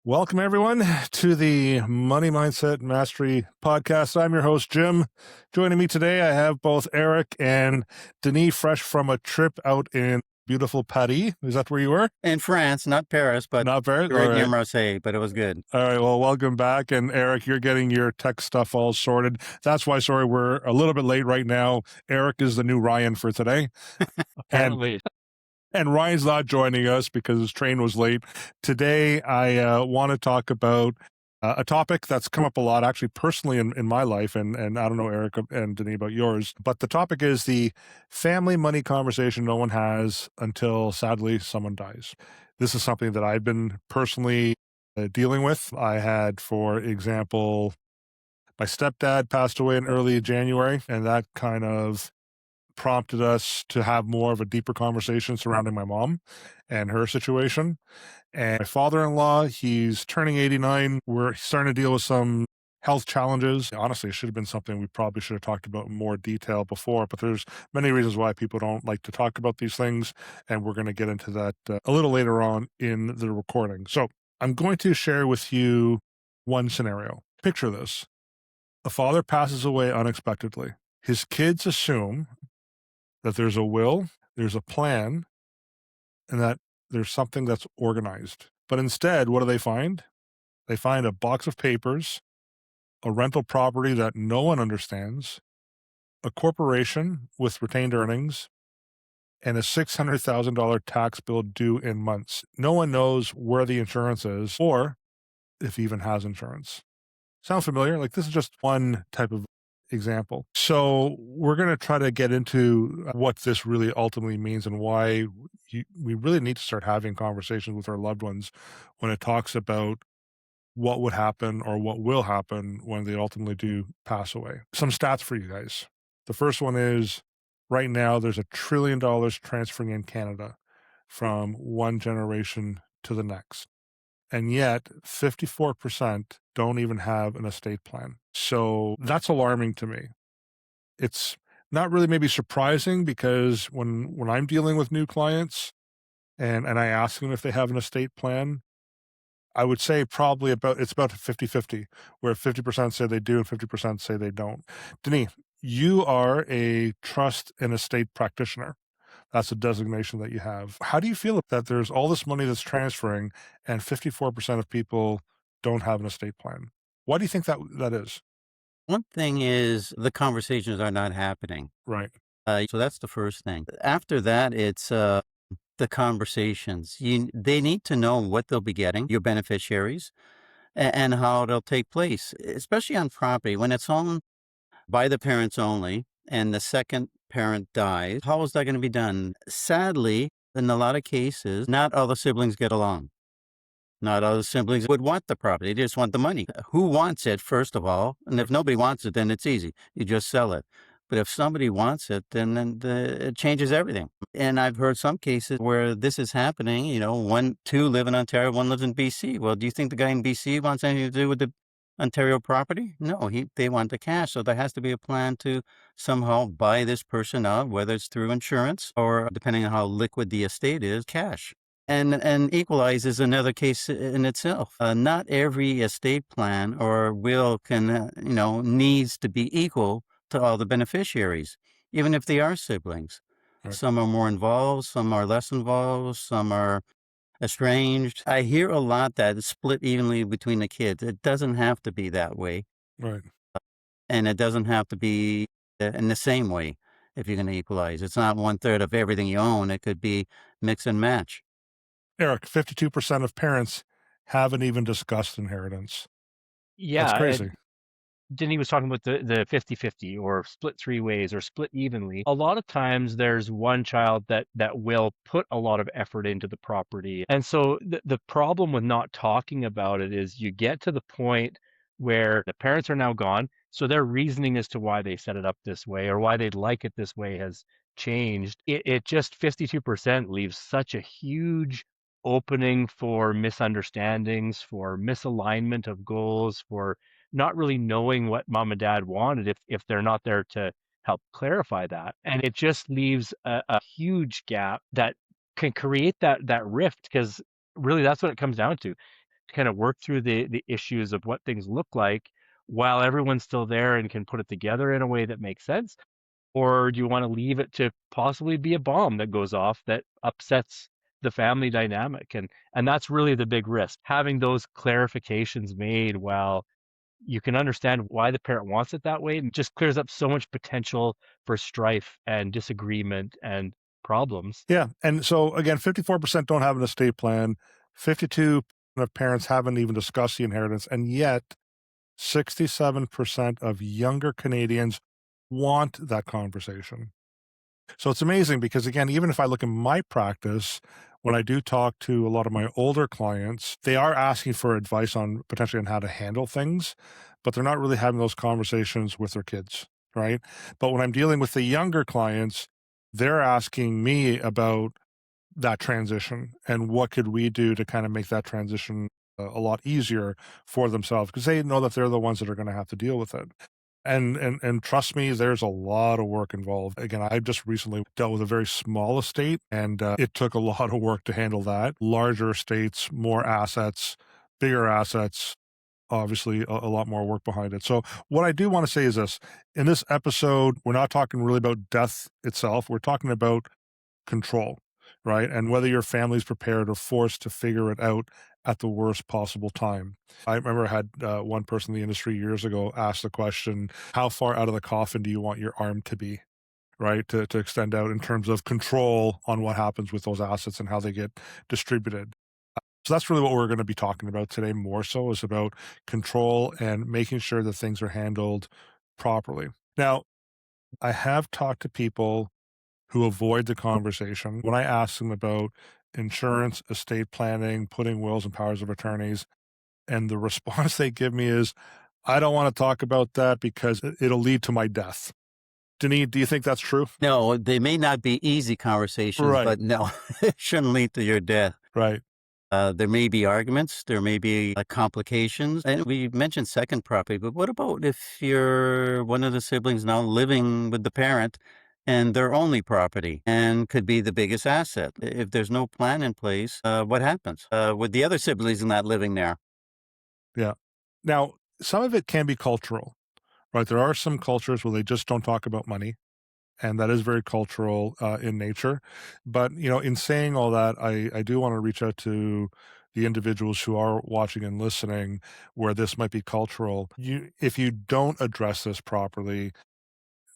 Welcome, everyone, to the Money Mindset Mastery Podcast. I'm your host, Jim. Joining me today, I have both Eric and Denis, fresh from a trip out in beautiful Paris. Is that where you were? In France, not Paris, but Not Paris? right All near right. Marseille, but it was good. All right. Well, welcome back. And Eric, you're getting your tech stuff all sorted. That's why, sorry, we're a little bit late right now. Eric is the new Ryan for today. Apparently. And Ryan's not joining us because his train was late. Today, I want to talk about a topic that's come up a lot, actually, personally in my life. And I don't know, Eric and Denis, about yours. But the topic is the family money conversation no one has until, sadly, someone dies. This is something that I've been personally dealing with. I had, for example, my stepdad passed away in early January, and that kind of prompted us to have more of a deeper conversation surrounding my mom and her situation. And my father-in-law, he's turning 89. We're starting to deal with some health challenges. Honestly, it should have been something we probably should have talked about in more detail before, but there's many reasons why people don't like to talk about these things. And we're going to get into that a little later on in the recording. So I'm going to share with you one scenario. Picture this. A father passes away unexpectedly. His kids assume that there's a will, there's a plan, and that there's something that's organized. But instead, what do they find? They find a box of papers, a rental property that no one understands, a corporation with retained earnings, and a $600,000 tax bill due in months. No one knows where the insurance is or if he even has insurance. Sound familiar? Like, this is just one type of example. So we're going to try to get into what this really ultimately means and why we really need to start having conversations with our loved ones when it talks about what would happen or what will happen when they ultimately do pass away. Some stats for you guys. The first one is right now there's $1 trillion transferring in Canada from one generation to the next. And yet 54% don't even have an estate plan. So that's alarming to me. It's not really maybe surprising because when I'm dealing with new clients and I ask them if they have an estate plan, I would say probably it's about 50-50, where 50% say they do and 50% say they don't. Denis, you are a trust and estate practitioner. That's a designation that you have. How do you feel that there's all this money that's transferring and 54% of people don't have an estate plan? Why do you think that is? One thing is the conversations are not happening. Right. So that's the first thing. After that, it's the conversations. They need to know what they'll be getting, your beneficiaries, and how it'll take place, especially on property. When it's owned by the parents only and the second parent dies, how is that going to be done? Sadly, in a lot of cases, not all the siblings get along. Not all the siblings would want the property. They just want the money. Who wants it, first of all? And if nobody wants it, then it's easy. You just sell it. But if somebody wants it, then it changes everything. And I've heard some cases where this is happening. Two live in Ontario, one lives in BC. Well, do you think the guy in BC wants anything to do with the Ontario property? No, they want the cash. So there has to be a plan to somehow buy this person out, whether it's through insurance or, depending on how liquid the estate is, cash. And equalize is another case in itself. Not every estate plan or will can, needs to be equal to all the beneficiaries, even if they are siblings. Right. Some are more involved, some are less involved, some are estranged. I hear a lot that it's split evenly between the kids. It doesn't have to be that way. Right. And it doesn't have to be in the same way if you're going to equalize. It's not 1/3 of everything you own. It could be mix and match. Eric, 52% of parents haven't even discussed inheritance. Yeah. That's crazy. Denis was talking about the 50-50 or split three ways or split evenly. A lot of times there's one child that will put a lot of effort into the property. And so the problem with not talking about it is you get to the point where the parents are now gone. So their reasoning as to why they set it up this way or why they'd like it this way has changed. It just 52% leaves such a huge opening for misunderstandings, for misalignment of goals, for not really knowing what mom and dad wanted if they're not there to help clarify that. And it just leaves a huge gap that can create that rift, because really that's what it comes down to. kind of work through the issues of what things look like while everyone's still there and can put it together in a way that makes sense? Or do you want to leave it to possibly be a bomb that goes off that upsets the family dynamic? And that's really the big risk. Having those clarifications made while you can understand why the parent wants it that way, and just clears up so much potential for strife and disagreement and problems. Yeah. And so again, 54% don't have an estate plan. 52% of parents haven't even discussed the inheritance. And yet 67% of younger Canadians want that conversation. So it's amazing because, again, even if I look in my practice, when I do talk to a lot of my older clients, they are asking for advice on potentially on how to handle things, but they're not really having those conversations with their kids, right? But when I'm dealing with the younger clients, they're asking me about that transition and what could we do to kind of make that transition a lot easier for themselves because they know that they're the ones that are going to have to deal with it. And trust me, there's a lot of work involved. Again, I just recently dealt with a very small estate, and it took a lot of work to handle that. Larger estates, more assets, bigger assets, obviously a lot more work behind it. So what I do want to say is this: in this episode, we're not talking really about death itself. We're talking about control, right? And whether your family's prepared or forced to figure it out at the worst possible time. I remember I had one person in the industry years ago ask the question, how far out of the coffin do you want your arm to be? Right, to extend out in terms of control on what happens with those assets and how they get distributed. So that's really what we're going to be talking about today, more so is about control and making sure that things are handled properly. Now, I have talked to people who avoid the conversation. When I ask them about insurance, estate planning, putting wills and powers of attorneys, and the response they give me is, I don't want to talk about that because it'll lead to my death. Denis, do you think that's true? No, they may not be easy conversations, Right, but no, it shouldn't lead to your death. right. There may be arguments, there may be complications. And we mentioned second property, but what about if you're one of the siblings now living with the parent and their only property and could be the biggest asset? If there's no plan in place, what happens with the other siblings not living there? Yeah. Now, some of it can be cultural, right? There are some cultures where they just don't talk about money, and that is very cultural in nature. But in saying all that, I do want to reach out to the individuals who are watching and listening, where this might be cultural. If you don't address this properly,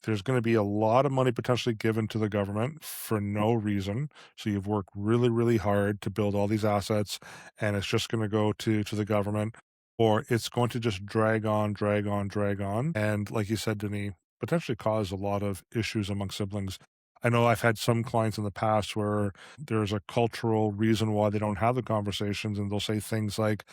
there's going to be a lot of money potentially given to the government for no reason. So you've worked really, really hard to build all these assets, and it's just going to go to the government, or it's going to just drag on, drag on, drag on. And like you said, Denis, potentially cause a lot of issues among siblings. I know I've had some clients in the past where there's a cultural reason why they don't have the conversations, and they'll say things like,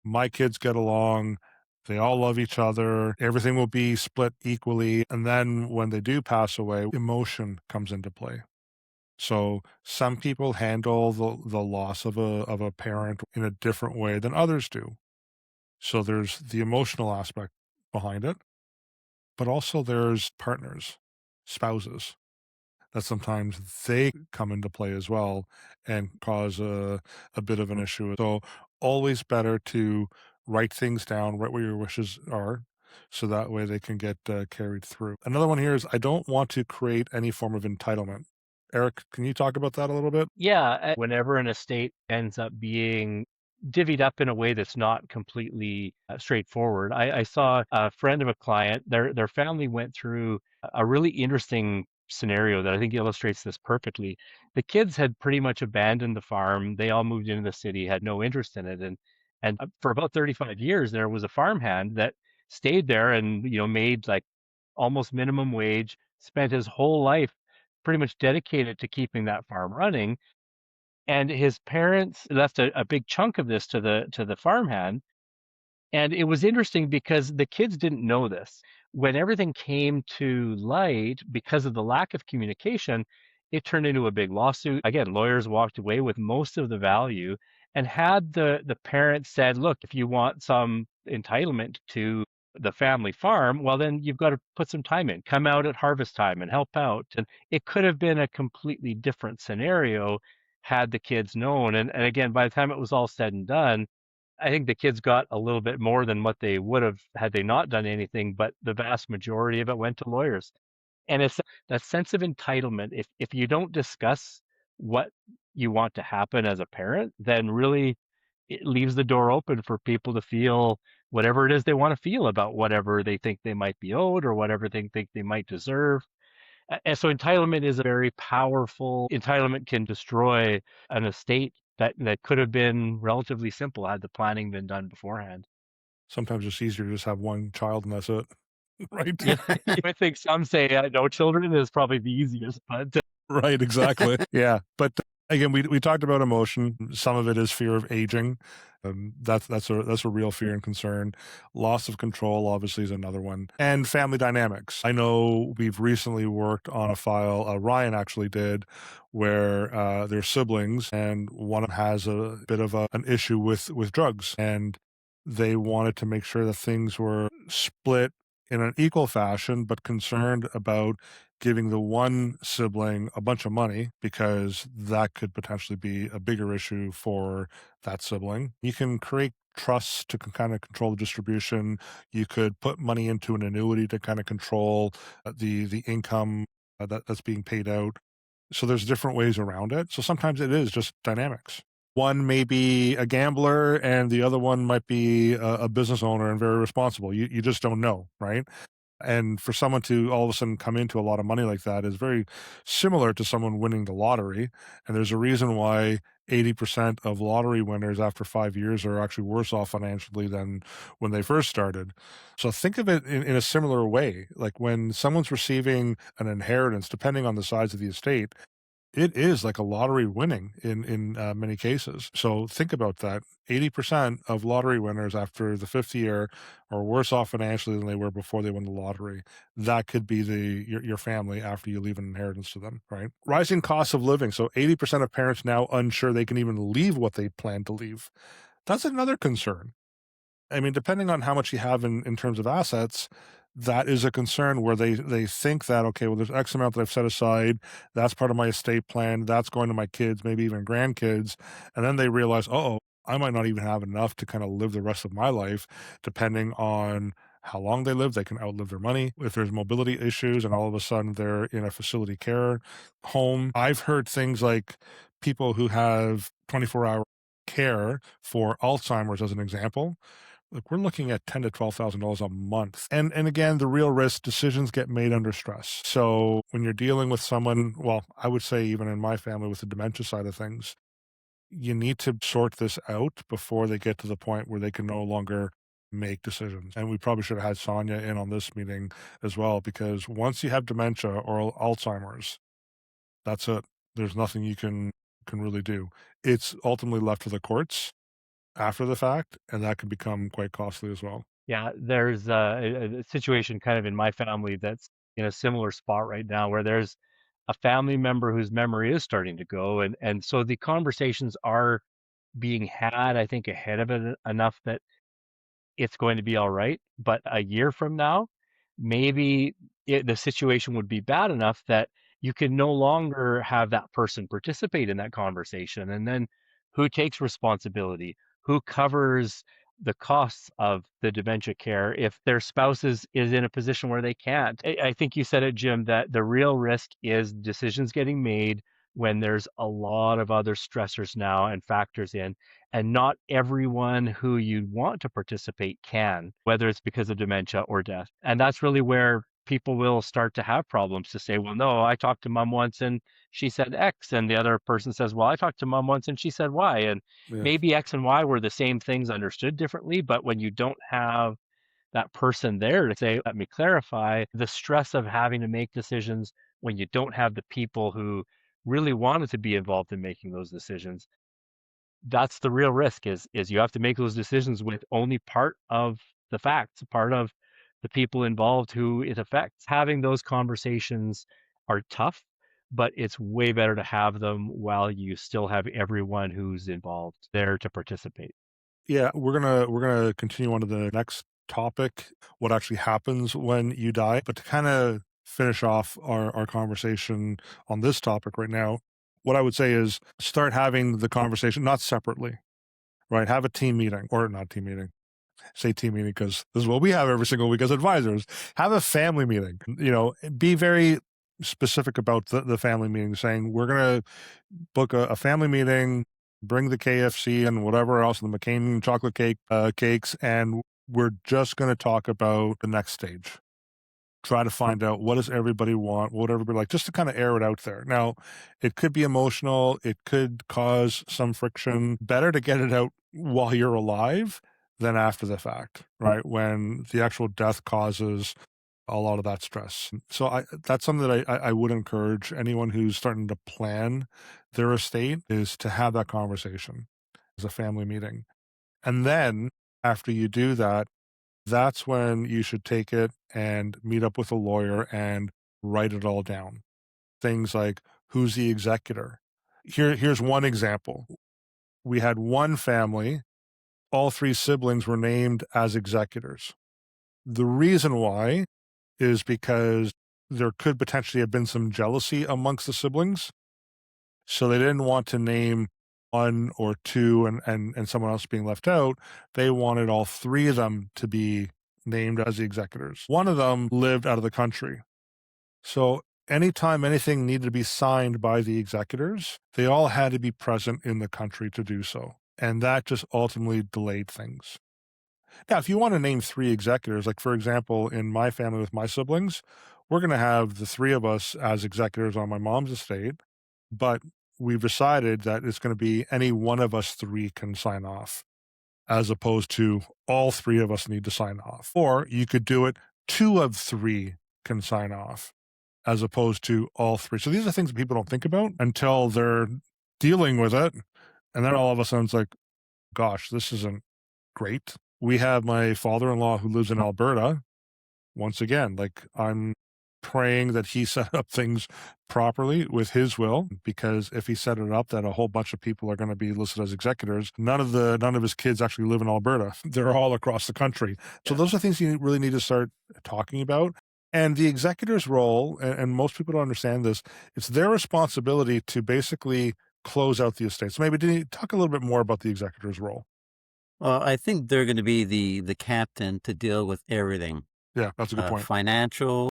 my kids get along, they all love each other. Everything will be split equally. And then when they do pass away, emotion comes into play. So some people handle the loss of a parent in a different way than others do. So there's the emotional aspect behind it, but also there's partners, spouses, that sometimes they come into play as well and cause a bit of an issue. So always better to write things down, write what your wishes are, so that way they can get carried through. Another one here is I don't want to create any form of entitlement. Eric, can you talk about that a little bit? Yeah, whenever an estate ends up being divvied up in a way that's not completely straightforward. I saw a friend of a client, their family went through a really interesting scenario that I think illustrates this perfectly. The kids had pretty much abandoned the farm. They all moved into the city, had no interest in it, and for about 35 years there was a farmhand that stayed there and made like almost minimum wage, spent his whole life pretty much dedicated to keeping that farm running. And his parents left a big chunk of this to the farmhand. And it was interesting because the kids didn't know this. When everything came to light, because of the lack of communication, it turned into a big lawsuit. Again, lawyers walked away with most of the value. And had the parents said, look, if you want some entitlement to the family farm, well, then you've got to put some time in, come out at harvest time and help out. And it could have been a completely different scenario had the kids known. And again, by the time it was all said and done, I think the kids got a little bit more than what they would have had they not done anything, but the vast majority of it went to lawyers. And it's that sense of entitlement. If you don't discuss what you want to happen as a parent, then really it leaves the door open for people to feel whatever it is they want to feel about whatever they think they might be owed or whatever they think they might deserve. And so entitlement is a very powerful. Entitlement can destroy an estate that could have been relatively simple had the planning been done beforehand. Sometimes it's easier to just have one child and that's it. Right? Yeah, I think some say no children is probably the easiest, but Right, exactly. Yeah, but again, we talked about emotion. Some of it is fear of aging. That's a real fear and concern. Loss of control, obviously, is another one, and family dynamics. I know we've recently worked on a file. Ryan actually did, where they're siblings, and one of them has a bit of an issue with drugs, and they wanted to make sure that things were split in an equal fashion, but concerned about giving the one sibling a bunch of money because that could potentially be a bigger issue for that sibling. You can create trusts to kind of control the distribution. You could put money into an annuity to kind of control the income that's being paid out. So there's different ways around it. So sometimes it is just dynamics. One may be a gambler and the other one might be a business owner and very responsible. You just don't know, right? And for someone to all of a sudden come into a lot of money like that is very similar to someone winning the lottery. And there's a reason why 80% of lottery winners after 5 years are actually worse off financially than when they first started. So think of it in a similar way. Like when someone's receiving an inheritance, depending on the size of the estate, it is like a lottery winning in many cases. So think about that. 80% of lottery winners after the fifth year are worse off financially than they were before they won the lottery. That could be your family after you leave an inheritance to them, right? Rising costs of living. So 80% of parents now unsure they can even leave what they plan to leave. That's another concern. I mean, depending on how much you have in terms of assets, that is a concern where they think that, okay, well, there's X amount that I've set aside. That's part of my estate plan. That's going to my kids, maybe even grandkids. And then they realize, oh, I might not even have enough to kind of live the rest of my life, depending on how long they live. They can outlive their money. If there's mobility issues and all of a sudden they're in a facility care home, I've heard things like people who have 24-hour care for Alzheimer's, as an example. Look, we're looking at $10,000 to $12,000 a month. And again, the real risk, decisions get made under stress. So when you're dealing with someone, well, I would say even in my family with the dementia side of things, you need to sort this out before they get to the point where they can no longer make decisions. And we probably should have had Sonia in on this meeting as well, because once you have dementia or Alzheimer's, that's it. There's nothing you can really do. It's ultimately left to the courts after the fact, and that can become quite costly as well. yeah, there's a situation kind of in my family that's in a similar spot right now where there's a family member whose memory is starting to go, and so the conversations are being had, I think, ahead of it enough that it's going to be all right. But a year from now, maybe the situation would be bad enough that you can no longer have that person participate in that conversation. And then who takes responsibility? Who covers the costs of the dementia care if their spouse is in a position where they can't? I think you said it, Jim, that the real risk is decisions getting made when there's a lot of other stressors now and factors in, and not everyone who you want to participate can, whether it's because of dementia or death. And that's really where people will start to have problems to say, well, no, I talked to mom once and she said X. And the other person says, well, I talked to mom once and she said Y. And Yeah. maybe X and Y were the same things understood differently. But when you don't have that person there to say, let me clarify, the stress of having to make decisions when you don't have the people who really wanted to be involved in making those decisions, that's the real risk is you have to make those decisions with only part of the facts, part of the people involved who it affects. Having those conversations are tough, but it's way better to have them while you still have everyone who's involved there to participate. Yeah, we're gonna continue on to the next topic, what actually happens when you die. But to kind of finish off our conversation on this topic right now, what I would say is start having the conversation not separately. right? Have a team meeting, or not team meeting. Say team meeting because this is what we have every single week as advisors. Have a family meeting. Be very specific about the family meeting, saying we're going to book a family meeting, bring the KFC and whatever else, the McCain chocolate cakes, and we're just going to talk about the next stage. Try to find out what does everybody want, what everybody like, just to kind of air it out there. Now, it could be emotional, it could cause some friction. Better to get it out while you're alive than after the fact, right? When the actual death causes a lot of that stress. So that's something that I would encourage anyone who's starting to plan their estate is to have that conversation as a family meeting. And then after you do that, that's when you should take it and meet up with a lawyer and write it all down. Things like who's the executor. Here's one example. We had one family, all three siblings were named as executors. The reason why is because there could potentially have been some jealousy amongst the siblings. So they didn't want to name one or two and someone else being left out. They wanted all three of them to be named as the executors. One of them lived out of the country. So anytime anything needed to be signed by the executors, they all had to be present in the country to do so. And that just ultimately delayed things. Now, if you want to name three executors, like for example, in my family with my siblings, we're going to have the three of us as executors on my mom's estate, but we've decided that it's going to be any one of us three can sign off, as opposed to all three of us need to sign off. Or you could do it, two of three can sign off, as opposed to all three. So these are things that people don't think about until they're dealing with it. And then all of a sudden it's like, gosh, this isn't great. We have my father-in-law who lives in Alberta. Once again, like I'm praying that he set up things properly with his will, because if he set it up that a whole bunch of people are going to be listed as executors, none of his kids actually live in Alberta. They're all across the country. So those are things you really need to start talking about. And the executor's role, and most people don't understand this, it's their responsibility to basically close out the estate. So maybe can you talk a little bit more about the executor's role? Well, I think they're going to be the captain to deal with everything, Yeah, that's a good point. financial,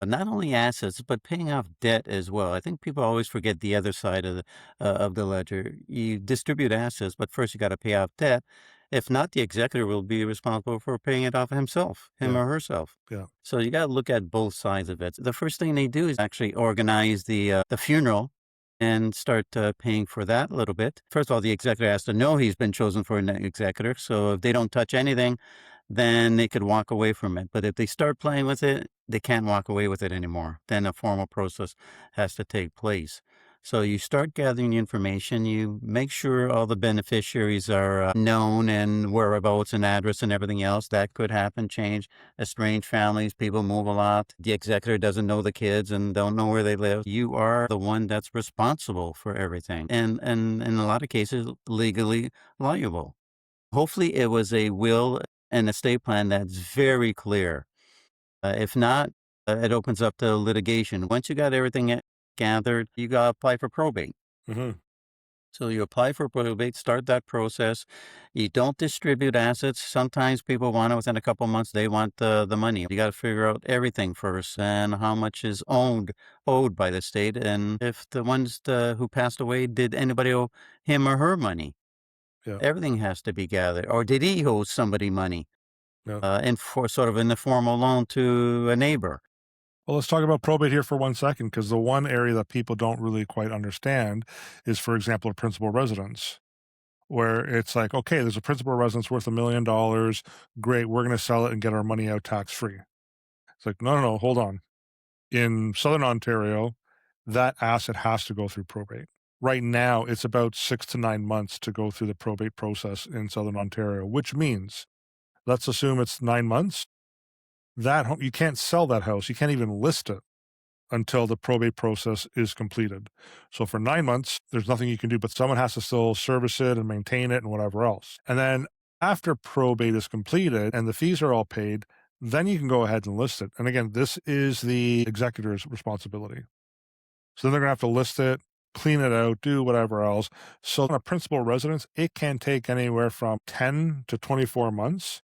not only assets, but paying off debt as well. I think people always forget the other side of the ledger. You distribute assets, but first you got to pay off debt. If not, the executor will be responsible for paying it off himself, him Yeah. or herself. Yeah. So you got to look at both sides of it. The first thing they do is actually organize the funeral and start paying for that a little bit. First of all, the executor has to know he's been chosen for an executor. So if they don't touch anything, then they could walk away from it. But if they start playing with it, they can't walk away with it anymore. Then a formal process has to take place. So you start gathering the information. You make sure all the beneficiaries are known and whereabouts and address and everything else. That could happen, change. Estranged families, people move a lot. The executor doesn't know the kids and don't know where they live. You are the one that's responsible for everything. And in a lot of cases, legally liable. Hopefully it was a will and estate plan that's very clear. If not, it opens up to litigation. Once you got everything gathered, you got to apply for probate. Mm-hmm. So you apply for probate, start that process. You don't distribute assets. Sometimes people want it within a couple months. They want the money. You got to figure out everything first and how much is owed by the state. And if the ones who passed away, did anybody owe him or her money? Yeah. Everything has to be gathered. Or did he owe somebody money? Yeah. And for sort of an informal loan to a neighbor. Well, let's talk about probate here for 1 second, because the one area that people don't really quite understand is, for example, a principal residence, where it's like, okay, there's a principal residence worth $1 million. Great, we're going to sell it and get our money out tax free. It's like, no, hold on. In Southern Ontario, that asset has to go through probate. Right now, it's about 6 to 9 months to go through the probate process in Southern Ontario, which means, let's assume it's 9 months. That home, you can't sell that house. You can't even list it until the probate process is completed. So for 9 months, there's nothing you can do, but someone has to still service it and maintain it and whatever else. And then after probate is completed and the fees are all paid, then you can go ahead and list it. And again, this is the executor's responsibility. So then they're going to have to list it, clean it out, do whatever else. So on a principal residence, it can take anywhere from 10 to 24 months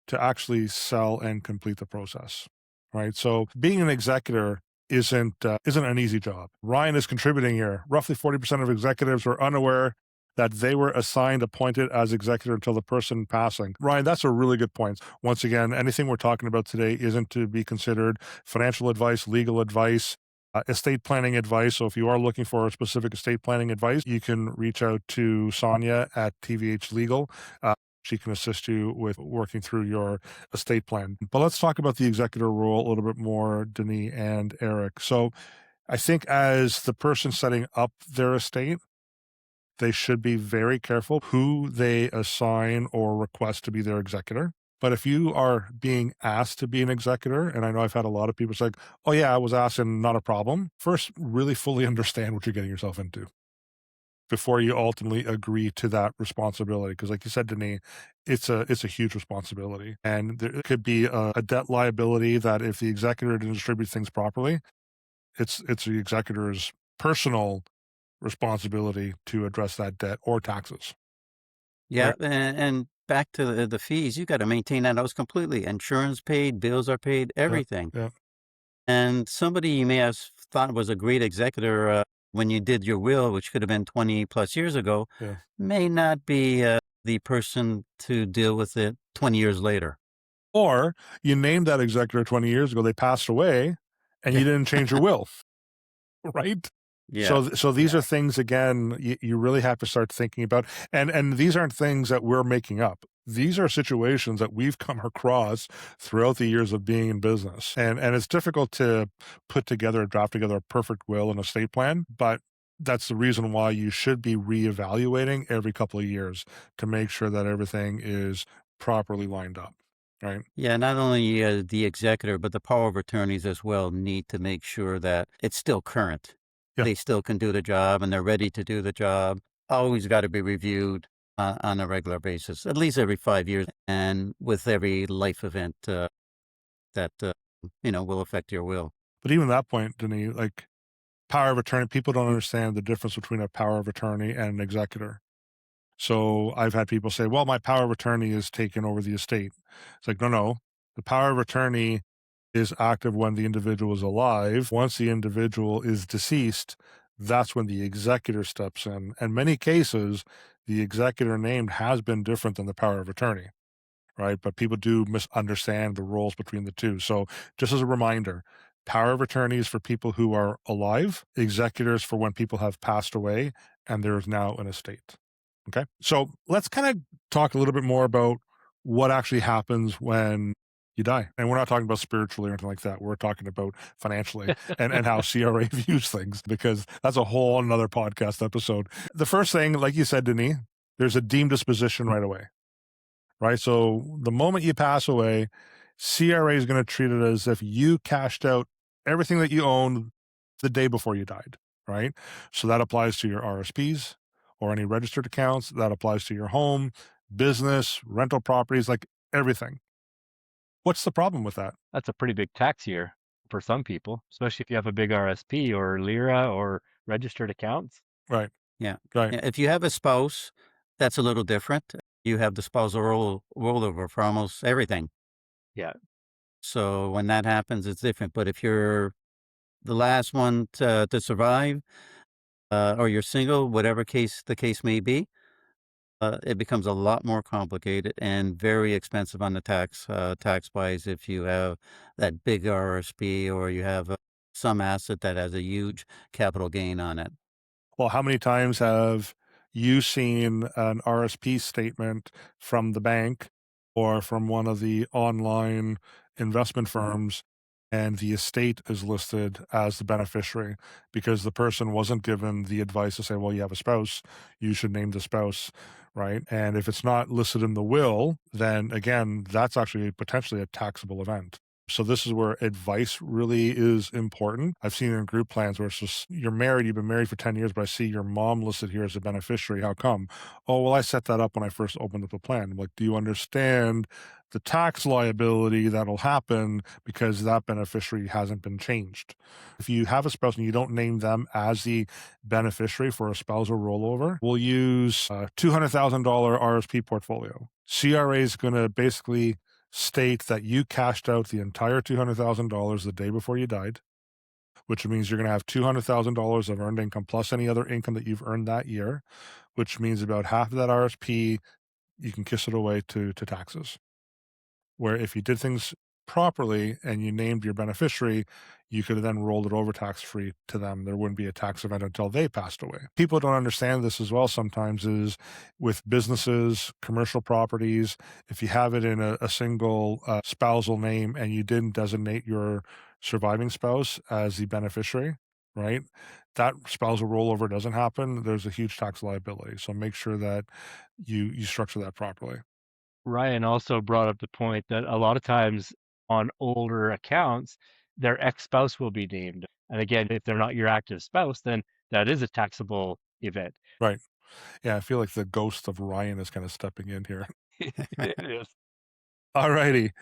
to actually sell and complete the process, right? So being an executor isn't an easy job. Ryan is contributing here. Roughly 40% of executives were unaware that they were appointed as executor until the person passing. Ryan, that's a really good point. Once again, anything we're talking about today isn't to be considered financial advice, legal advice, estate planning advice. So if you are looking for a specific estate planning advice, you can reach out to Sonia at TVH Legal. She can assist you with working through your estate plan. But let's talk about the executor role a little bit more, Denis and Eric. So I think as the person setting up their estate, they should be very careful who they assign or request to be their executor. But if you are being asked to be an executor, and I know I've had a lot of people say, oh yeah, I was asked and not a problem. First, really fully understand what you're getting yourself into before you ultimately agree to that responsibility. Because like you said, Denis, it's a huge responsibility. And there could be a debt liability that if the executor didn't distribute things properly, it's the executor's personal responsibility to address that debt or taxes. Yeah, Right. and back to the fees, you got to maintain that house completely. Insurance paid, bills are paid, Yeah. everything. Yeah. And somebody you may have thought was a great executor when you did your will, which could have been 20 plus years ago, Yeah. may not be the person to deal with it 20 years later. Or you named that executor 20 years ago, they passed away, and you didn't change your will, right? Yeah. So these are things, again, you really have to start thinking about. And these aren't things that we're making up. These are situations that we've come across throughout the years of being in business. And it's difficult to draft together a perfect will and estate plan, but that's the reason why you should be reevaluating every couple of years to make sure that everything is properly lined up, right? Yeah, not only the executor, but the power of attorneys as well need to make sure that it's still current. Yeah. They still can do the job and they're ready to do the job. Always got to be reviewed on a regular basis, at least every 5 years, and with every life event that will affect your will. But even that point, Denis, like power of attorney, people don't understand the difference between a power of attorney and an executor. So I've had people say, well, my power of attorney is taken over the estate. It's like, no. The power of attorney is active when the individual is alive. Once the individual is deceased, that's when the executor steps in. In many cases, the executor named has been different than the power of attorney, right? But people do misunderstand the roles between the two. So just as a reminder, power of attorney is for people who are alive, executors for when people have passed away and there is now an estate. Okay. So let's kind of talk a little bit more about what actually happens when you die. And we're not talking about spiritually or anything like that. We're talking about financially and how CRA views things, because that's a whole another podcast episode. The first thing, like you said, Denis, there's a deemed disposition right away, right? So the moment you pass away, CRA is going to treat it as if you cashed out everything that you owned the day before you died, right? So that applies to your RSPs or any registered accounts. That applies to your home, business, rental properties, like everything. What's the problem with that? That's a pretty big tax year for some people, especially if you have a big RSP or LIRA or registered accounts. Right. Yeah. Right. Yeah, if you have a spouse, that's a little different. You have the spousal rollover for almost everything. Yeah. So when that happens, it's different. But if you're the last one to survive, or you're single, whatever the case may be, it becomes a lot more complicated and very expensive on the tax wise if you have that big RSP or you have some asset that has a huge capital gain on it. Well, how many times have you seen an RSP statement from the bank or from one of the online investment firms, and the estate is listed as the beneficiary because the person wasn't given the advice to say, well, you have a spouse, you should name the spouse, right? And if it's not listed in the will, then again, that's actually potentially a taxable event. So this is where advice really is important. I've seen it in group plans where it's just, you're married, you've been married for 10 years, but I see your mom listed here as a beneficiary. How come? Oh, well, I set that up when I first opened up the plan. I'm like, do you understand the tax liability that'll happen because that beneficiary hasn't been changed? If you have a spouse and you don't name them as the beneficiary for a spousal rollover, we'll use a $200,000 RSP portfolio. CRA is going to basically state that you cashed out the entire $200,000 the day before you died, which means you're going to have $200,000 of earned income plus any other income that you've earned that year, which means about half of that RSP, you can kiss it away to taxes. Where if you did things properly and you named your beneficiary, you could have then rolled it over tax free to them. There wouldn't be a tax event until they passed away. People don't understand this as well sometimes is with businesses, commercial properties, if you have it in a single spousal name and you didn't designate your surviving spouse as the beneficiary, right? That spousal rollover doesn't happen. There's a huge tax liability. So make sure that you structure that properly. Ryan also brought up the point that a lot of times on older accounts, their ex-spouse will be named. And again, if they're not your active spouse, then that is a taxable event. Right. Yeah, I feel like the ghost of Ryan is kind of stepping in here. It is. All righty.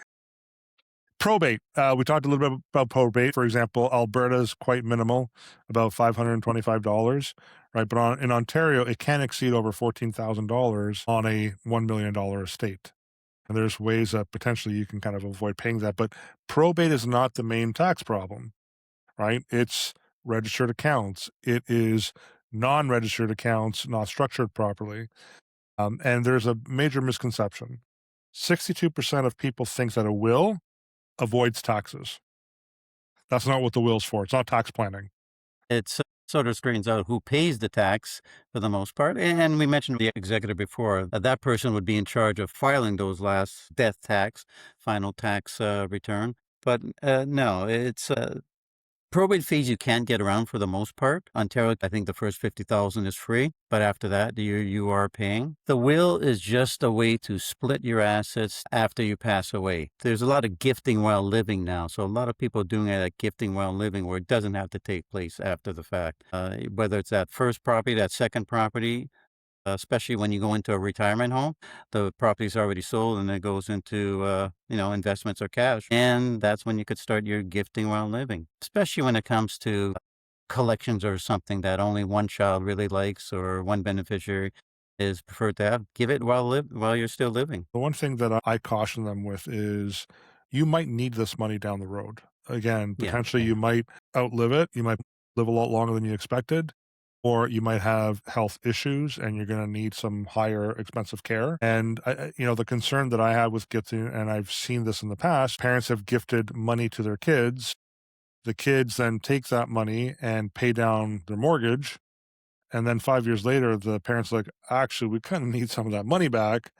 Probate. We talked a little bit about probate. For example, Alberta is quite minimal, about $525, right? But in Ontario, it can exceed over $14,000 on a $1 million estate. And there's ways that potentially you can kind of avoid paying that. But probate is not the main tax problem, right? It's registered accounts. It is non-registered accounts not structured properly. And there's a major misconception. 62% of people think that a will avoids taxes. That's not what the will's for. It's not tax planning. It sort of straightens out who pays the tax for the most part. And we mentioned the executor before. That person would be in charge of filing those last death tax, final tax return. But no, it's probate fees you can't get around for the most part. Ontario, I think the first 50,000 is free, but after that, you are paying. The will is just a way to split your assets after you pass away. There's a lot of gifting while living now, so a lot of people are doing that gifting while living where it doesn't have to take place after the fact. Whether it's that first property, that second property, especially when you go into a retirement home, the property's already sold and it goes into, investments or cash. And that's when you could start your gifting while living, especially when it comes to collections or something that only one child really likes or one beneficiary is preferred to have. Give it while you're still living. The one thing that I caution them with is you might need this money down the road. Again, Yeah. potentially you might outlive it. You might live a lot longer than you expected, or you might have health issues and you're going to need some higher expensive care. And the concern that I have with gifting, and I've seen this in the past, parents have gifted money to their kids. The kids then take that money and pay down their mortgage. And then 5 years later, the parents are like, actually, we kind of need some of that money back,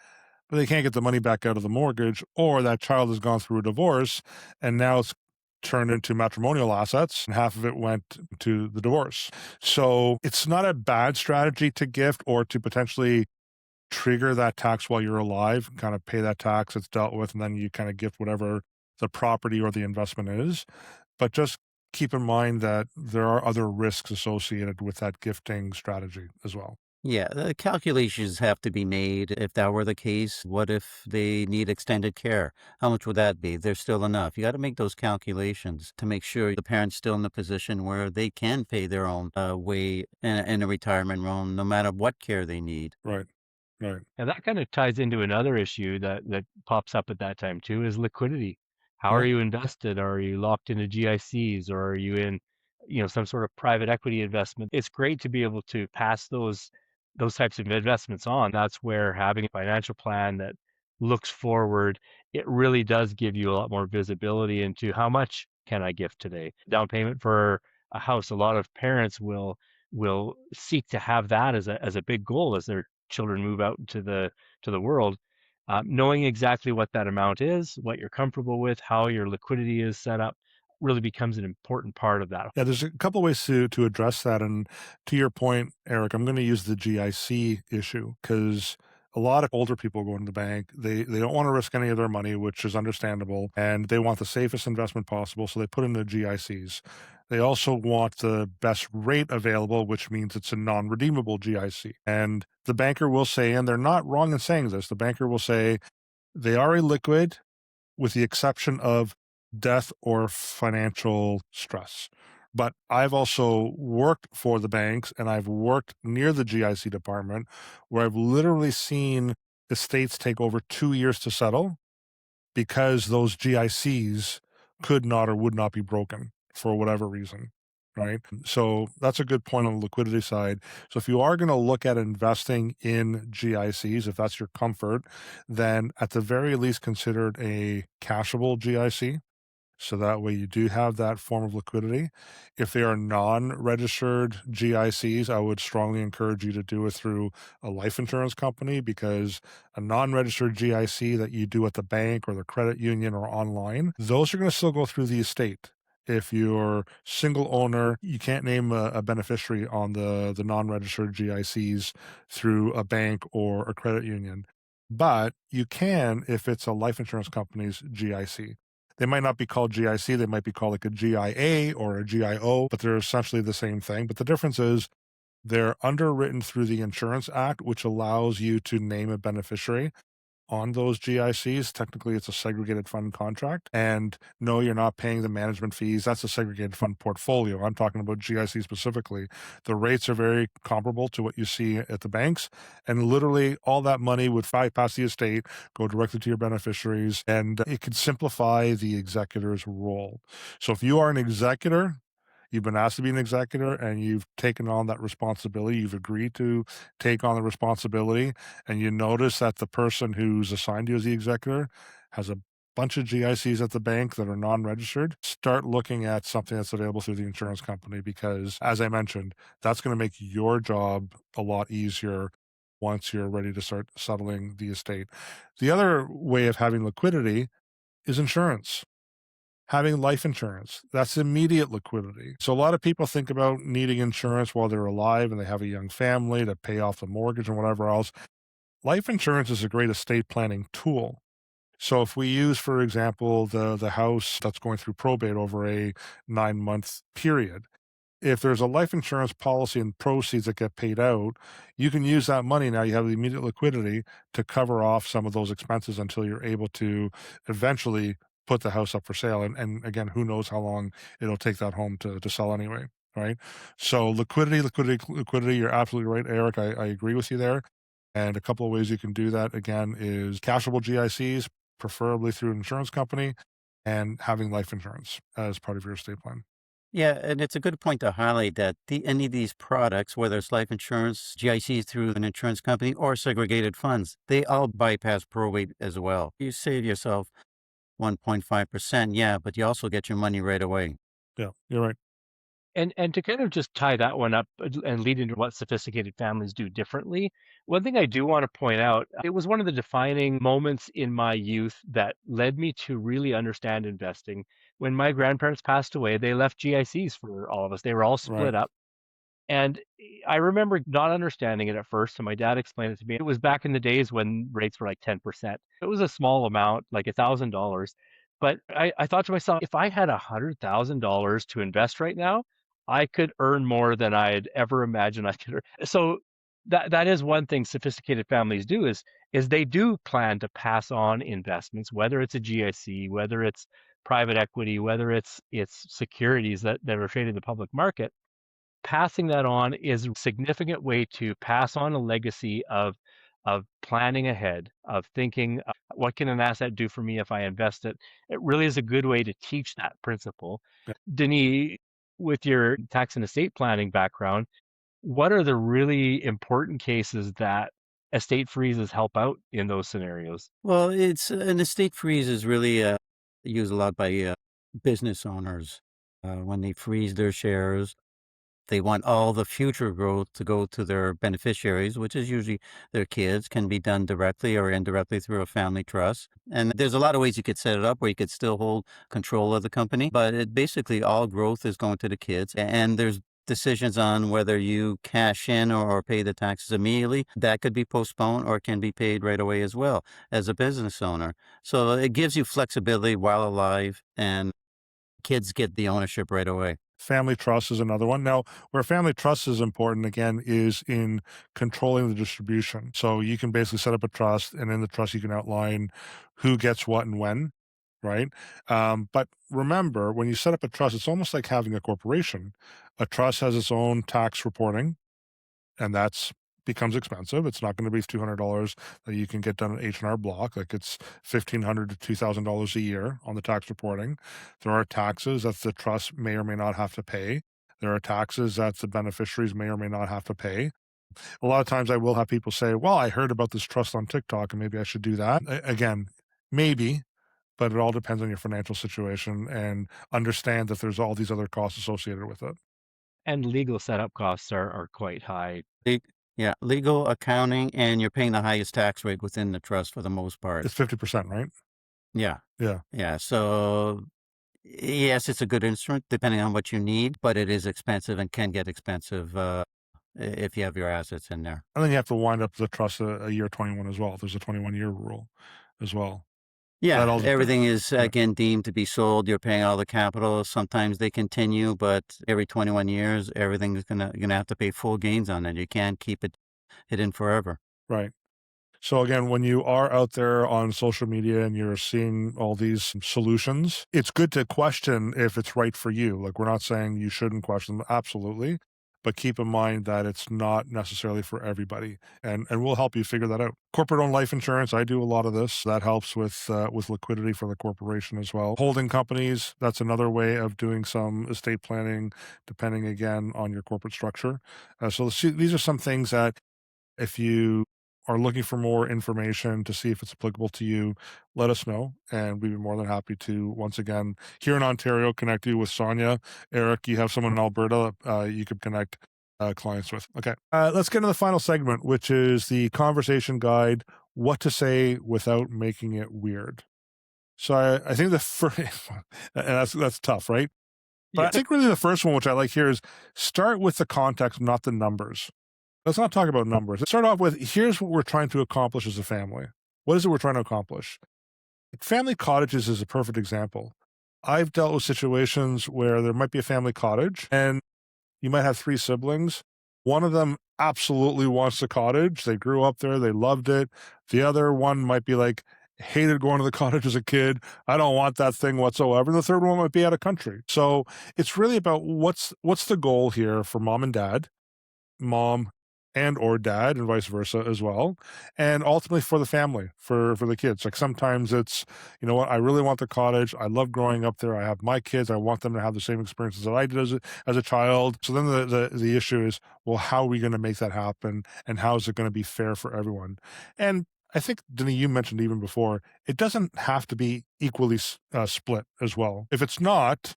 but they can't get the money back out of the mortgage, or that child has gone through a divorce and now it's turned into matrimonial assets and half of it went to the divorce. So it's not a bad strategy to gift or to potentially trigger that tax while you're alive, kind of pay that tax, it's dealt with, and then you kind of gift whatever the property or the investment is. But just keep in mind that there are other risks associated with that gifting strategy as well. Yeah, the calculations have to be made. If that were the case, what if they need extended care? How much would that be? There's still enough. You got to make those calculations to make sure the parent's still in a position where they can pay their own way in a retirement home, no matter what care they need. Right. Right. And that kind of ties into another issue that pops up at that time too is liquidity. How Yeah. are you invested? Are you locked into GICs or are you in, some sort of private equity investment? It's great to be able to pass those types of investments on. That's where having a financial plan that looks forward, it really does give you a lot more visibility into how much can I gift today. Down payment for a house, a lot of parents will seek to have that as a big goal as their children move out into the world. Knowing exactly what that amount is, what you're comfortable with, how your liquidity is set up, really becomes an important part of that. Yeah, there's a couple of ways to address that. And to your point, Eric, I'm going to use the GIC issue because a lot of older people go into the bank. They don't want to risk any of their money, which is understandable, and they want the safest investment possible, so they put in the GICs. They also want the best rate available, which means it's a non-redeemable GIC. And the banker will say, and they're not wrong in saying this, the banker will say they are illiquid with the exception of death or financial stress. But I've also worked for the banks and I've worked near the GIC department where I've literally seen estates take over 2 years to settle because those GICs could not or would not be broken for whatever reason. Right. So that's a good point on the liquidity side. So if you are going to look at investing in GICs, if that's your comfort, then at the very least consider it a cashable GIC. So that way you do have that form of liquidity. If they are non-registered GICs, I would strongly encourage you to do it through a life insurance company because a non-registered GIC that you do at the bank or the credit union or online, those are going to still go through the estate. If you're single owner, you can't name a beneficiary on the non-registered GICs through a bank or a credit union. But you can if it's a life insurance company's GIC. They might not be called GIC, they might be called like a GIA or a GIO, but they're essentially the same thing. But the difference is they're underwritten through the Insurance Act, which allows you to name a beneficiary on those GICs. Technically, it's a segregated fund contract. And no, you're not paying the management fees. That's a segregated fund portfolio. I'm talking about GIC specifically. The rates are very comparable to what you see at the banks. And literally all that money would bypass the estate, go directly to your beneficiaries, and it could simplify the executor's role. So if you are an executor, you've been asked to be an executor and you've taken on that responsibility, you've agreed to take on the responsibility, and you notice that the person who's assigned you as the executor has a bunch of GICs at the bank that are non-registered, start looking at something that's available through the insurance company because, as I mentioned, that's going to make your job a lot easier once you're ready to start settling the estate. The other way of having liquidity is insurance. Having life insurance, that's immediate liquidity. So a lot of people think about needing insurance while they're alive and they have a young family to pay off the mortgage and whatever else. Life insurance is a great estate planning tool. So if we use, for example, the house that's going through probate over a 9-month period, if there's a life insurance policy and proceeds that get paid out, you can use that money now. You have the immediate liquidity to cover off some of those expenses until you're able to eventually put the house up for sale. And again, who knows how long it'll take that home to sell anyway, right? So liquidity, you're absolutely right, Eric. I agree with you there. And a couple of ways you can do that, again, is cashable GICs, preferably through an insurance company, and having life insurance as part of your estate plan. Yeah, and it's a good point to highlight that any of these products, whether it's life insurance, GICs through an insurance company, or segregated funds, they all bypass probate as well. You save yourself 1.5%, yeah, but you also get your money right away. Yeah, you're right. And to kind of just tie that one up and lead into what sophisticated families do differently, one thing I do want to point out, it was one of the defining moments in my youth that led me to really understand investing. When my grandparents passed away, they left GICs for all of us. They were all Right. split up. And I remember not understanding it at first, and my dad explained it to me. It was back in the days when rates were like 10%. It was a small amount, like $1,000. But I thought to myself, if I had $100,000 to invest right now, I could earn more than I'd ever imagined I could earn. So that is one thing sophisticated families do is they do plan to pass on investments, whether it's a GIC, whether it's private equity, whether it's securities that are traded in the public market. Passing that on is a significant way to pass on a legacy of planning ahead, of thinking, what can an asset do for me if I invest it? It really is a good way to teach that principle. Yeah. Denis, with your tax and estate planning background, what are the really important cases that estate freezes help out in those scenarios? Well, it's an estate freeze is really used a lot by business owners when they freeze their shares. They want all the future growth to go to their beneficiaries, which is usually their kids, can be done directly or indirectly through a family trust. And there's a lot of ways you could set it up where you could still hold control of the company, but basically all growth is going to the kids. And there's decisions on whether you cash in or pay the taxes immediately, that could be postponed or can be paid right away as well as a business owner. So it gives you flexibility while alive, and kids get the ownership right away. Family trust is another one. Now, where family trust is important, again, is in controlling the distribution. So you can basically set up a trust, and in the trust, you can outline who gets what and when, right? But remember, when you set up a trust, it's almost like having a corporation. A trust has its own tax reporting, and that's becomes expensive. It's not going to be $200 that you can get done at H&R Block. Like, it's $1,500 to $2,000 a year on the tax reporting. There are taxes that the trust may or may not have to pay. There are taxes that the beneficiaries may or may not have to pay. A lot of times I will have people say, well, I heard about this trust on TikTok and maybe I should do that. Again, maybe, but it all depends on your financial situation, and understand that there's all these other costs associated with it. And legal setup costs are quite high. Yeah, legal, accounting, and you're paying the highest tax rate within the trust for the most part. It's 50%, right? Yeah. Yeah. Yeah. So, yes, it's a good instrument depending on what you need, but it is expensive and can get expensive if you have your assets in there. And then you have to wind up the trust a year 21 as well. There's a 21-year rule as well. Yeah, That also, everything is yeah. again deemed to be sold. You're paying all the capital. Sometimes they continue, but every 21 years, everything's gonna have to pay full gains on it. You can't keep it hidden forever. Right. So again, when you are out there on social media and you're seeing all these solutions, it's good to question if it's right for you. Like, we're not saying you shouldn't question them, absolutely, but keep in mind that it's not necessarily for everybody, and we'll help you figure that out. Corporate-owned life insurance, I do a lot of this. That helps with liquidity for the corporation as well. Holding companies, that's another way of doing some estate planning, depending again on your corporate structure. So these are some things that, if you are looking for more information to see if it's applicable to you, let us know, and we'd be more than happy to, once again, here in Ontario, connect you with Sonia. Eric, you have someone in Alberta you could connect clients with. Okay, let's get to the final segment, which is the conversation guide, what to say without making it weird. So I think the first, and that's tough, right? But I think really the first one, which I like here, is start with the context, not the numbers. Let's not talk about numbers. Let's start off with, here's what we're trying to accomplish as a family. What is it we're trying to accomplish? Family cottages is a perfect example. I've dealt with situations where there might be a family cottage and you might have 3 siblings. One of them absolutely wants the cottage. They grew up there. They loved it. The other one might be like, hated going to the cottage as a kid. I don't want that thing whatsoever. And the third one might be out of country. So it's really about what's the goal here for mom and dad, mom and or dad, and vice versa as well, and ultimately for the family, for the kids. Like, sometimes it's, you know what, I really want the cottage. I love growing up there. I have my kids. I want them to have the same experiences that I did as a child. So then the issue is, well, how are we going to make that happen, and how is it going to be fair for everyone? And I think, Denny, you mentioned even before, it doesn't have to be equally split as well. If it's not,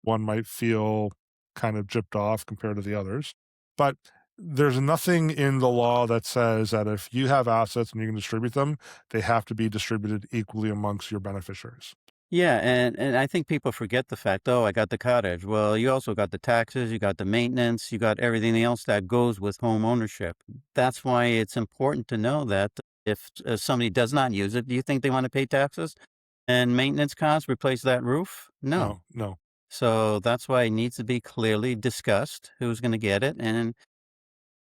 one might feel kind of gypped off compared to the others. But there's nothing in the law that says that if you have assets and you can distribute them, they have to be distributed equally amongst your beneficiaries. Yeah, and I think people forget the fact, oh, I got the cottage. Well, you also got the taxes, you got the maintenance, you got everything else that goes with home ownership. That's why it's important to know that if somebody does not use it, do you think they want to pay taxes and maintenance costs, replace that roof? No. No. So that's why it needs to be clearly discussed who's going to get it, and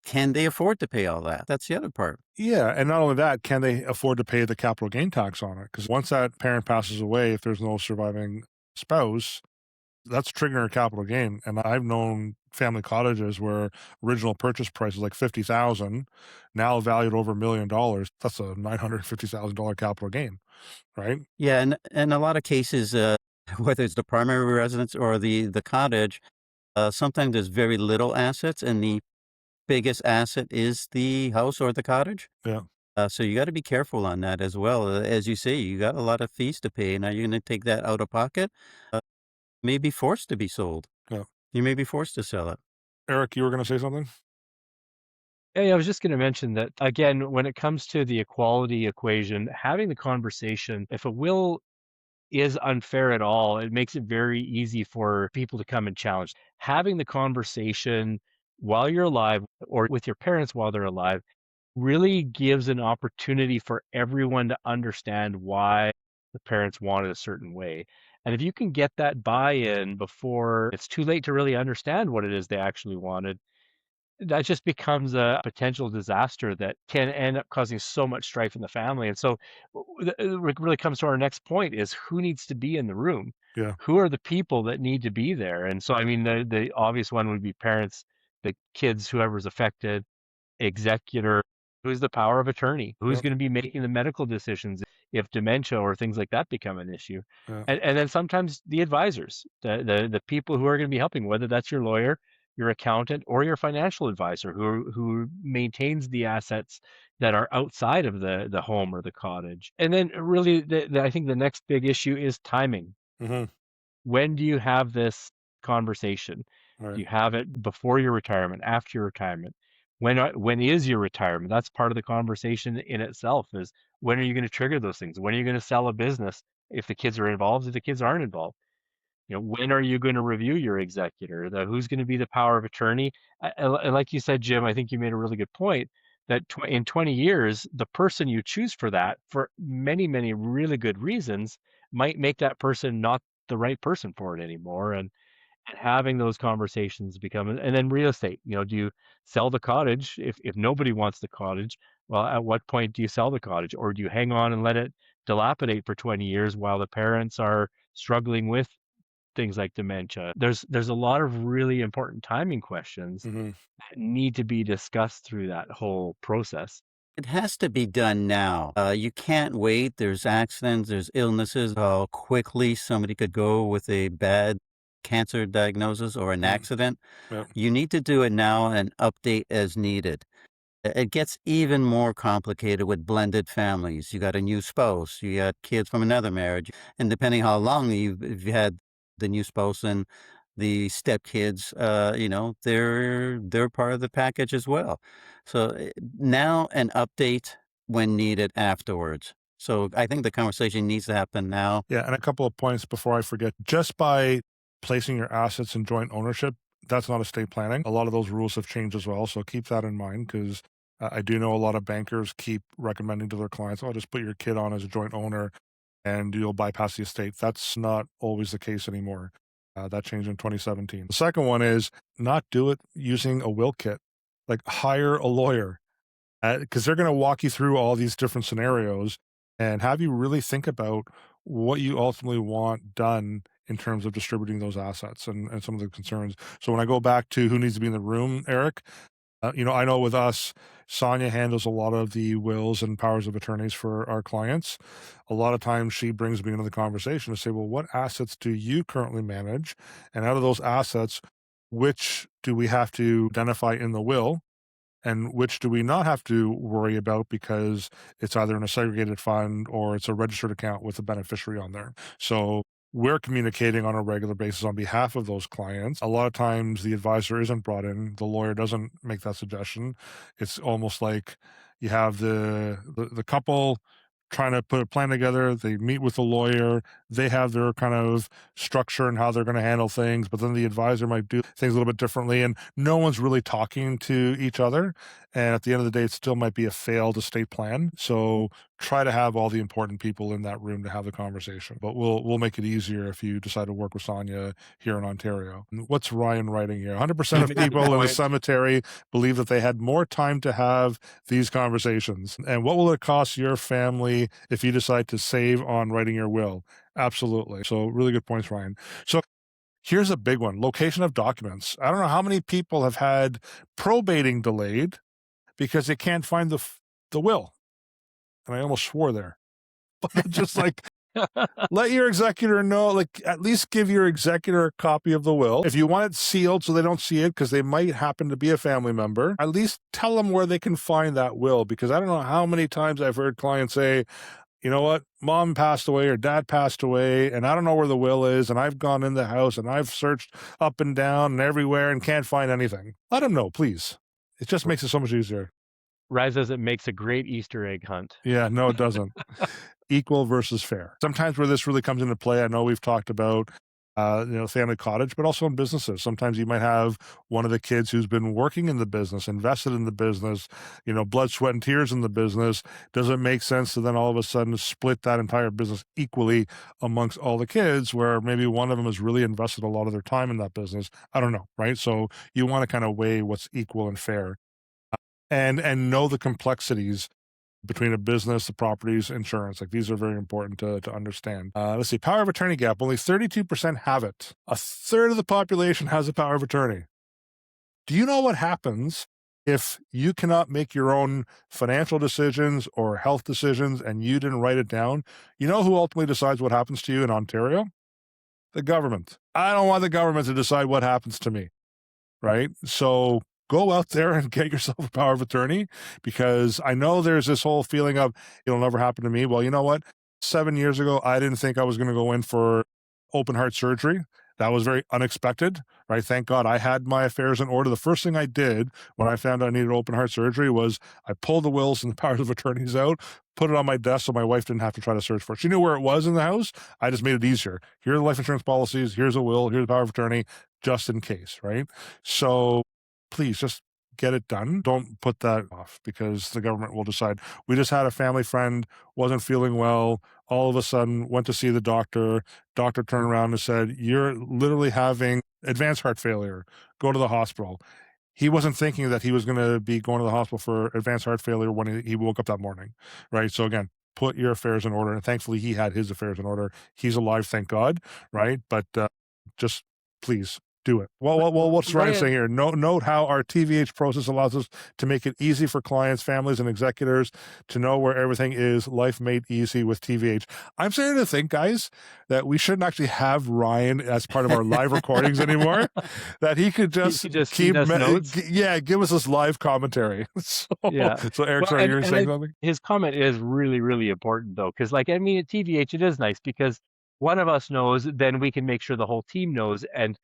can they afford to pay all that? That's the other part. Yeah, and not only that, can they afford to pay the capital gain tax on it? Because once that parent passes away, if there's no surviving spouse, that's triggering a capital gain. And I've known family cottages where original purchase price is like $50,000, now valued over $1 million. That's a $950,000 capital gain, right? Yeah, and a lot of cases, whether it's the primary residence or the cottage, sometimes there's very little assets, and the biggest asset is the house or the cottage. Yeah. So you got to be careful on that as well. As you say, you got a lot of fees to pay. Now you're going to take that out of pocket. May be forced to be sold. Yeah. You may be forced to sell it. Eric, you were going to say something? Yeah, I was just going to mention that, again, when it comes to the equality equation, having the conversation, if a will is unfair at all. It makes it very easy for people to come and challenge. Having the conversation while you're alive or with your parents while they're alive really gives an opportunity for everyone to understand why the parents wanted a certain way. And if you can get that buy-in before it's too late to really understand what it is they actually wanted, that just becomes a potential disaster that can end up causing so much strife in the family. And so it really comes to our next point is who needs to be in the room? Yeah. Who are the people that need to be there? And so, I mean, the obvious one would be parents, the kids, whoever's affected, executor, who's the power of attorney, who's Yep. going to be making the medical decisions if dementia or things like that become an issue. Yeah. And then sometimes the advisors, the people who are going to be helping, whether that's your lawyer, your accountant, or your financial advisor who maintains the assets that are outside of the home or the cottage. And then really I think the next big issue is timing. Mm-hmm. When do you have this conversation? All Do right. you have it before your retirement, after your retirement? When is your retirement? That's part of the conversation in itself is when are you going to trigger those things? When are you going to sell a business if the kids are involved, if the kids aren't involved? When are you going to review your executor? Who's going to be the power of attorney? And like you said, Jim, I think you made a really good point that in 20 years, the person you choose for that, for many, many really good reasons, might make that person not the right person for it anymore. And having those conversations become, and then real estate, do you sell the cottage if nobody wants the cottage? Well, at what point do you sell the cottage, or do you hang on and let it dilapidate for 20 years while the parents are struggling with things like dementia? There's a lot of really important timing questions Mm-hmm. that need to be discussed through that whole process. It has to be done now. You can't wait. There's accidents, there's illnesses. How quickly somebody could go with a bad cancer diagnosis or an Mm-hmm. accident. Yep. You need to do it now and update as needed. It gets even more complicated with blended families. You got a new spouse, you got kids from another marriage, and depending how long you've had the new spouse and the stepkids, they're part of the package as well. So now an update when needed afterwards. So I think the conversation needs to happen now. Yeah, and a couple of points before I forget. Just by placing your assets in joint ownership, that's not estate planning. A lot of those rules have changed as well, so keep that in mind because I do know a lot of bankers keep recommending to their clients, "Oh, just put your kid on as a joint owner, and you'll bypass the estate." That's not always the case anymore. That changed in 2017. The second one is not do it using a will kit. Like hire a lawyer because they're going to walk you through all these different scenarios and have you really think about what you ultimately want done in terms of distributing those assets and some of the concerns. So when I go back to who needs to be in the room, Eric, I know with us, Sonia handles a lot of the wills and powers of attorneys for our clients. A lot of times she brings me into the conversation to say, well, what assets do you currently manage? And out of those assets, which do we have to identify in the will? And which do we not have to worry about because it's either in a segregated fund or it's a registered account with a beneficiary on there. So we're communicating on a regular basis on behalf of those clients. A lot of times the advisor isn't brought in, the lawyer doesn't make that suggestion. It's almost like you have the couple trying to put a plan together. They meet with the lawyer. They have their kind of structure and how they're going to handle things, but then the advisor might do things a little bit differently, and no one's really talking to each other. And at the end of the day, it still might be a failed estate plan. So try to have all the important people in that room to have the conversation. But we'll make it easier if you decide to work with Sonia here in Ontario. What's Ryan writing here? 100% of people in the cemetery believe that they had more time to have these conversations. And what will it cost your family if you decide to save on writing your will? Absolutely. So really good points, Ryan. So here's a big one. Location of documents. I don't know how many people have had probating delayed because they can't find the will. And I almost swore there. But just like let your executor know, like at least give your executor a copy of the will. If you want it sealed so they don't see it because they might happen to be a family member, at least tell them where they can find that will, because I don't know how many times I've heard clients say, you know what, mom passed away or dad passed away and I don't know where the will is, and I've gone in the house and I've searched up and down and everywhere and can't find anything. Let them know, please. It just makes it so much easier. Rise says it makes a great Easter egg hunt. Yeah, no, it doesn't. Equal versus fair. Sometimes where this really comes into play, I know we've talked about, family cottage, but also in businesses. Sometimes you might have one of the kids who's been working in the business, invested in the business, blood, sweat, and tears in the business. Does it make sense to then all of a sudden split that entire business equally amongst all the kids, where maybe one of them has really invested a lot of their time in that business? I don't know, right? So you want to kind of weigh what's equal and fair, and know the complexities between a business, the properties, insurance. Like, these are very important to understand. Let's see, power of attorney gap. Only 32% have it. A third of the population has a power of attorney. Do you know what happens if you cannot make your own financial decisions or health decisions and you didn't write it down? You know who ultimately decides what happens to you in Ontario? The government. I don't want the government to decide what happens to me, right? So go out there and get yourself a power of attorney, because I know there's this whole feeling of it'll never happen to me. Well, you know what? 7 years ago, I didn't think I was going to go in for open heart surgery. That was very unexpected, right? Thank God I had my affairs in order. The first thing I did when I found out I needed open heart surgery was I pulled the wills and the powers of attorneys out, put it on my desk so my wife didn't have to try to search for it. She knew where it was in the house. I just made it easier. Here are the life insurance policies. Here's a will. Here's the power of attorney, just in case, right? So please just get it done. Don't put that off, because the government will decide. We just had a family friend, wasn't feeling well, all of a sudden went to see the doctor. Doctor turned around and said, "You're literally having advanced heart failure. Go to the hospital." He wasn't thinking that he was going to be going to the hospital for advanced heart failure when he woke up that morning, right? So again, put your affairs in order. And thankfully, he had his affairs in order. He's alive, thank God, right? But just please do it. Well, what's Ryan saying here? Note how our TVH process allows us to make it easy for clients, families, and executors to know where everything is. Life made easy with TVH. I'm starting to think, guys, that we shouldn't actually have Ryan as part of our live recordings anymore. That he could just keep notes. Give us this live commentary. So Eric, sorry, you're saying something? His comment is really, really important, though, because at TVH, it is nice because one of us knows, then we can make sure the whole team knows, and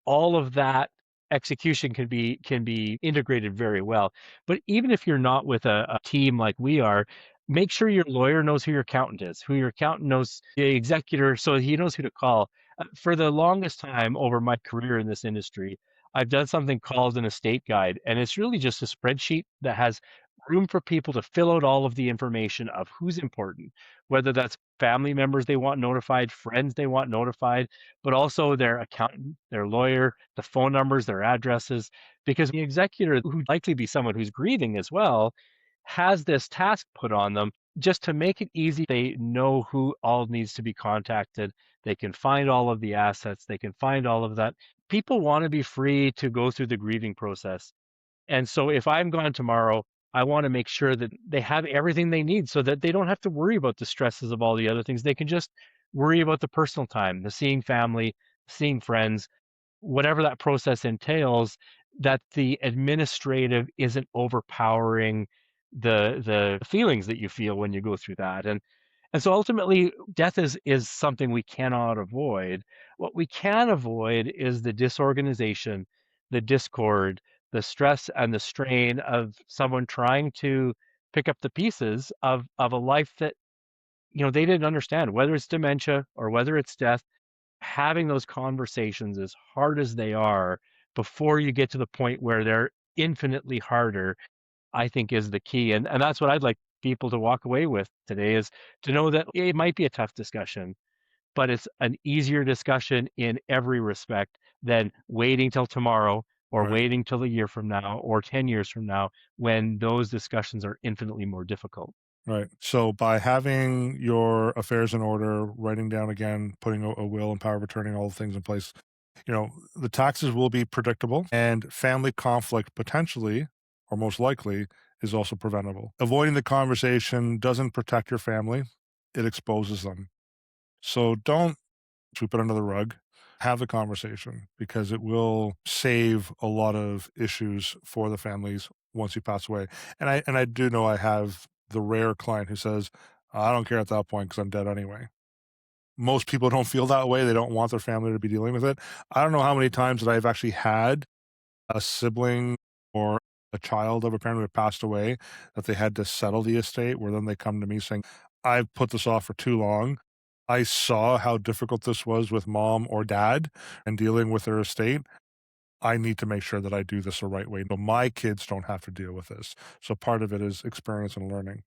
all of that execution can be integrated very well. But even if you're not with a team like we are, make sure your lawyer knows who your accountant is, who your accountant knows the executor, so he knows who to call. For the longest time over my career in this industry, I've done something called an estate guide, and it's really just a spreadsheet that has room for people to fill out all of the information of who's important, whether that's family members they want notified, friends they want notified, but also their accountant, their lawyer, the phone numbers, their addresses, because the executor, who likely be someone who's grieving as well, has this task put on them just to make it easy. They know who all needs to be contacted. They can find all of the assets. They can find all of that. People want to be free to go through the grieving process. And so if I'm gone tomorrow, I want to make sure that they have everything they need so that they don't have to worry about the stresses of all the other things. They can just worry about the personal time, the seeing family, seeing friends, whatever that process entails, that the administrative isn't overpowering the feelings that you feel when you go through that. And so ultimately, death is something we cannot avoid. What we can avoid is the disorganization, the discord, the stress and the strain of someone trying to pick up the pieces of a life that they didn't understand, whether it's dementia or whether it's death. Having those conversations, as hard as they are, before you get to the point where they're infinitely harder, I think is the key. And that's what I'd like people to walk away with today, is to know that it might be a tough discussion, but it's an easier discussion in every respect than waiting till tomorrow or waiting till a year from now or 10 years from now, when those discussions are infinitely more difficult. Right. So by having your affairs in order, writing down again, putting a will and power of attorney, all the things in place, the taxes will be predictable, and family conflict potentially, or most likely, is also preventable. Avoiding the conversation doesn't protect your family, it exposes them. So don't sweep it under the rug. Have the conversation, because it will save a lot of issues for the families once you pass away. And I do know I have the rare client who says, "I don't care at that point because I'm dead anyway." Most people don't feel that way. They don't want their family to be dealing with it. I don't know how many times that I've actually had a sibling or a child of a parent who had passed away, that they had to settle the estate, where then they come to me saying, I've put this off for too long. I saw how difficult this was with mom or dad and dealing with their estate. I need to make sure that I do this the right way. No, my kids don't have to deal with this. So part of it is experience and learning.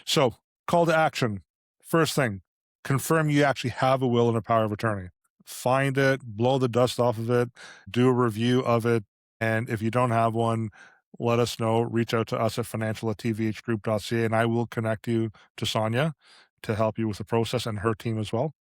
So, call to action. First thing, confirm you actually have a will and a power of attorney. Find it, blow the dust off of it, do a review of it. And if you don't have one, let us know. Reach out to us at financial@tvhgroup.ca, and I will connect you to Sonia to help you with the process, and her team as well.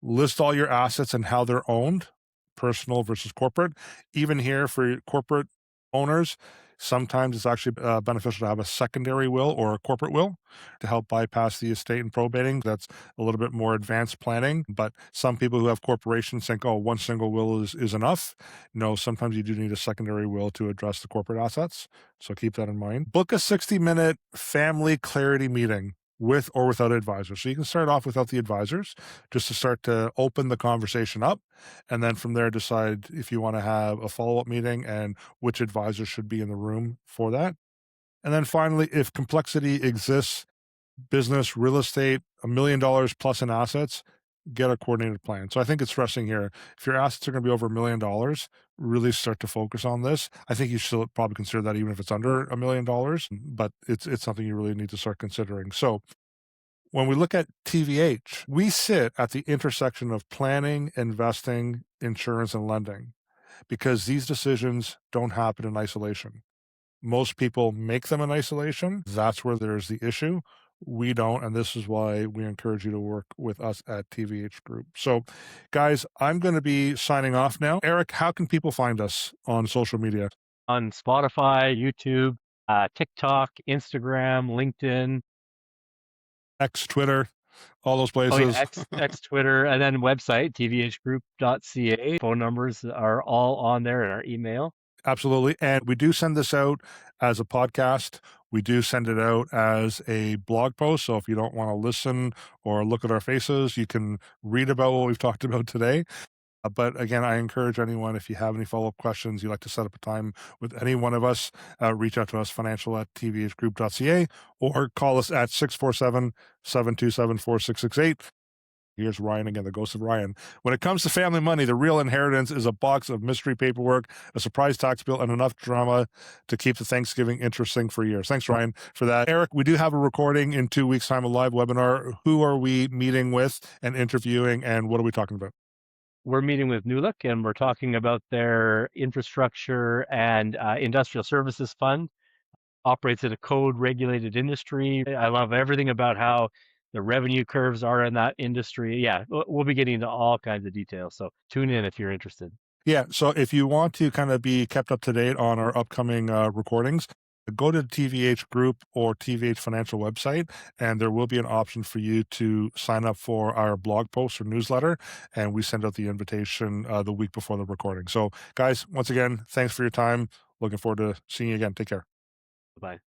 List all your assets and how they're owned, personal versus corporate. Even here for corporate owners, sometimes it's actually beneficial to have a secondary will or a corporate will to help bypass the estate and probating. That's a little bit more advanced planning. But some people who have corporations think, oh, one single will is enough. No, sometimes you do need a secondary will to address the corporate assets. So keep that in mind. Book a 60-minute family clarity meeting with or without advisors. So you can start off without the advisors just to start to open the conversation up. And then from there, decide if you want to have a follow-up meeting and which advisor should be in the room for that. And then finally, if complexity exists, business, real estate, $1 million plus in assets, get a coordinated plan. So I think it's stressing here. If your assets are going to be over $1 million, really start to focus on this. I think you should probably consider that even if it's under $1 million, but it's something you really need to start considering. So when we look at TVH, we sit at the intersection of planning, investing, insurance, and lending, because these decisions don't happen in isolation. Most people make them in isolation. That's where there's the issue. We don't, and this is why we encourage you to work with us at TVH Group. So, guys, I'm going to be signing off now. Eric, how can people find us on social media? On Spotify, YouTube, TikTok, Instagram, LinkedIn. X, Twitter, all those Oh, places. yeah, X, Twitter, and then website, tvhgroup.ca. Phone numbers are all on there, and our email. Absolutely. And we do send this out as a podcast. We do send it out as a blog post. So if you don't want to listen or look at our faces, you can read about what we've talked about today. But again, I encourage anyone, if you have any follow-up questions, you'd like to set up a time with any one of us, reach out to us, financial@tvhgroup.ca, or call us at 647-727-4668. Here's Ryan again, the ghost of Ryan. When it comes to family money, the real inheritance is a box of mystery paperwork, a surprise tax bill, and enough drama to keep the Thanksgiving interesting for years. Thanks, Ryan, for that. Eric, we do have a recording in 2 weeks' time, a live webinar. Who are we meeting with and interviewing, and what are we talking about? We're meeting with Newlook, and we're talking about their infrastructure and industrial services fund. Operates in a code-regulated industry. I love everything about how the revenue curves are in that industry. Yeah, we'll be getting into all kinds of details. So tune in if you're interested. Yeah, so if you want to kind of be kept up to date on our upcoming recordings, go to the TVH Group or TVH Financial website, and there will be an option for you to sign up for our blog post or newsletter, and we send out the invitation the week before the recording. So, guys, once again, thanks for your time. Looking forward to seeing you again. Take care. Bye.